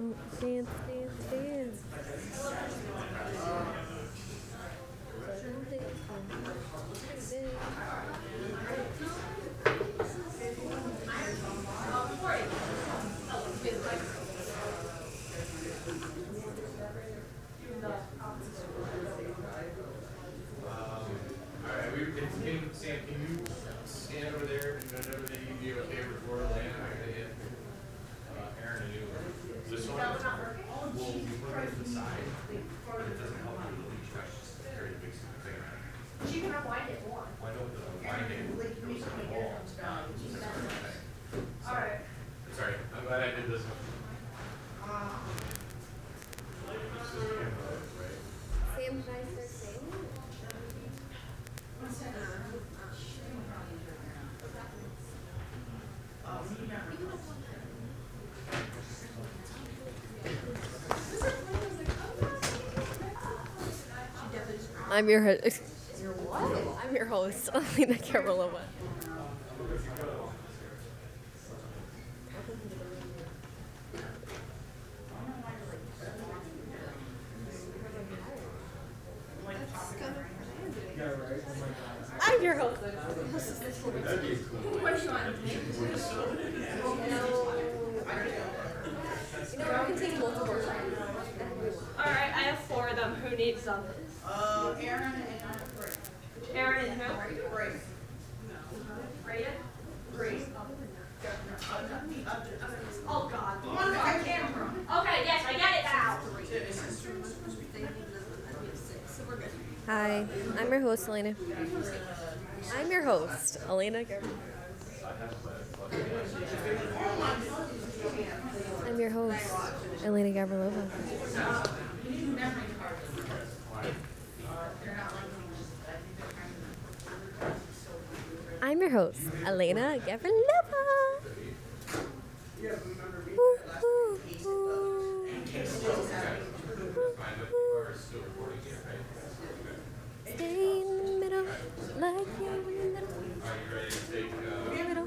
Dance, dance, dance. Sam, can you stand over there and whenever they give you a favor for Atlanta, I'm gonna hit Aaron and you. This one will be put to the side, but it doesn't help you to leach. That's just a very big thing. She can unwind it more. Why don't the winding goes on the wall? Alright. Sorry, I'm glad I did this one. Sam, should I start saying? I'm your host. You're what? I'm your host, Alina Karolova. I'm your host. That'd be cool. What do you want? You know, we can take multiple times. Alright, I have 4 of them. Who needs them? Aaron and Grace. Aaron and who? Grace. Raya? Grace. Oh god. The one that I came from. Okay, yes, I get it now. Hi, I'm your host, Elena. I'm your host, Elena. I'm your host, Elena Gavrilova. I'm your host, Elena Gavrilova. Ooh, ooh, ooh. Stay in the middle, like you're in the middle. Are you ready to take, Middle.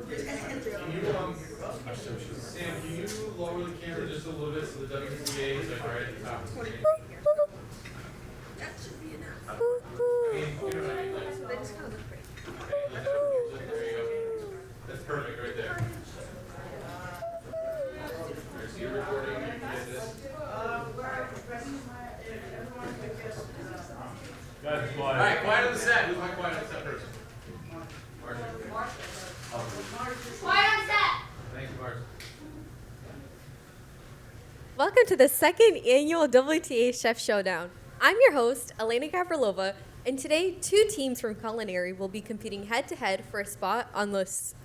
can you, Sam, can you lower the camera just a little bit so the WTA is like right at the top of the screen? That should be enough. I mean, you know what I mean? Like, They just kind of look pretty. there you go. That's perfect right there. There's your recording. You get this. Guys, All right, quiet on the set. Who's my quiet on the set person? Marcia. Quiet on set! Thanks, Marcia. Welcome to the second annual WTA Chef Showdown. I'm your host, Elena Gavrilova, and today 2 teams from culinary will be competing head-to-head for a spot on the... Is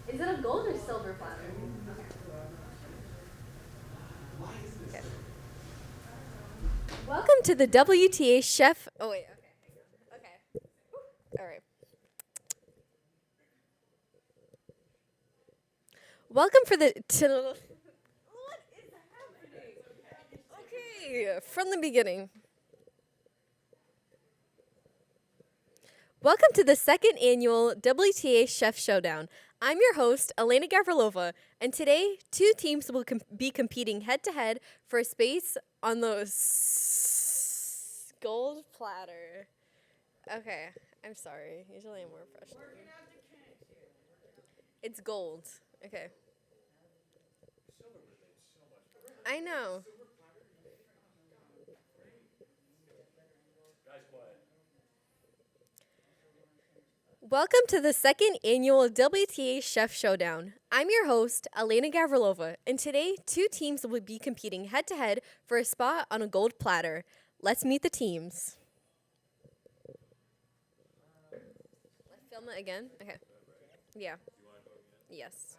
it a gold or silver platter? Okay. Welcome to the WTA Chef... Oh, wait. Okay. All right. Welcome for the... What is happening? Okay, from the beginning. Welcome to the second annual WTA Chef Showdown. I'm your host, Elena Gavrilova, and today 2 teams will be competing head-to-head for a space on the gold platter. Okay, I'm sorry. Usually I'm more professional. It's gold. Okay. I know. Welcome to the second annual WTA Chef Showdown. I'm your host, Elena Gavrilova, and today 2 teams will be competing head-to-head for a spot on a gold platter. Let's meet the teams. Let's film it again? Okay. Yeah. Yes.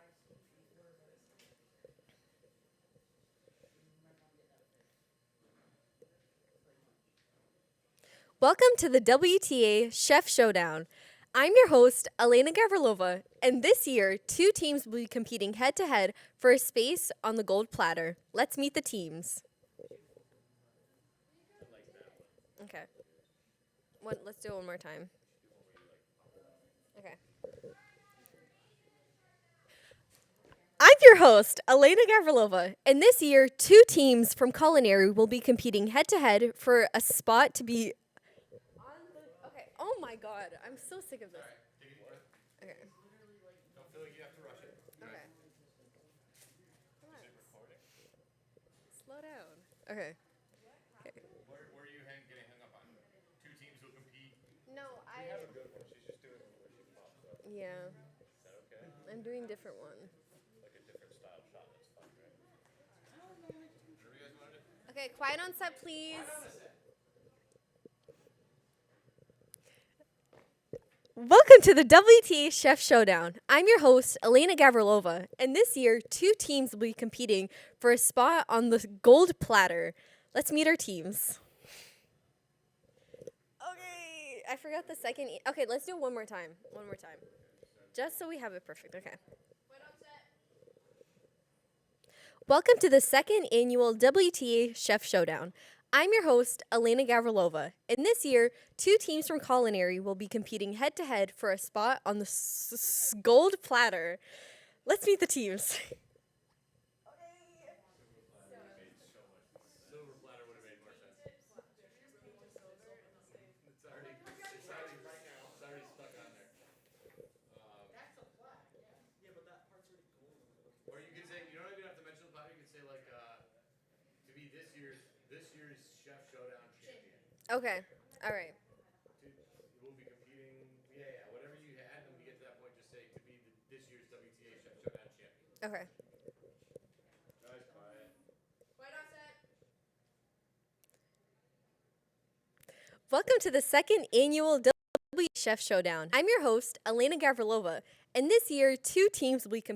Welcome to the WTA Chef Showdown. I'm your host, Elena Gavrilova, and this year, 2 teams will be competing head-to-head for a space on the gold platter. Let's meet the teams. Okay. Let's do it one more time. Okay. I'm your host, Elena Gavrilova, and this year, two teams from culinary will be competing head to head for a spot to be. Okay. Oh my God, I'm so sick of this. Take a deep breath. Okay. Don't feel like you have to rush it. Okay. Is it recording? Slow down. Okay. Where are you getting hung up on? Two teams will compete. No, I. Have a good one. She's just doing one where she pops up. Yeah, Is that okay? I'm doing different one. Like a different style shot. That's fun, right? Whatever you guys want to do. Okay, quiet on set, please. Welcome to the WTA Chef Showdown. I'm your host, Elena Gavrilova, and this year, two teams will be competing for a spot on the gold platter. Let's meet our teams. Okay, I forgot the second. Okay, let's do it one more time. One more time. Just so we have it perfect. Okay. Welcome to the second annual WTA Chef Showdown. I'm your host, Elena Gavrilova, and this year, two teams from culinary will be competing head to head for a spot on the gold platter. Let's meet the teams. Silver platter would have made more sense. It's already right now. It's already stuck on there. That's a flag. Yeah, but that part's already gold. Or you could say, you don't even have to mention the platter. You could say like, to be this year's Chef Showdown champion. Okay, all right. We'll be competing. Yeah. Whatever you had when you get to that point, just say to be this year's WTA Chef Showdown champion. Okay. Guys, quiet. Welcome to the second annual WTA Chef Showdown. I'm your host, Elena Gavrilova, and this year, two teams will be competing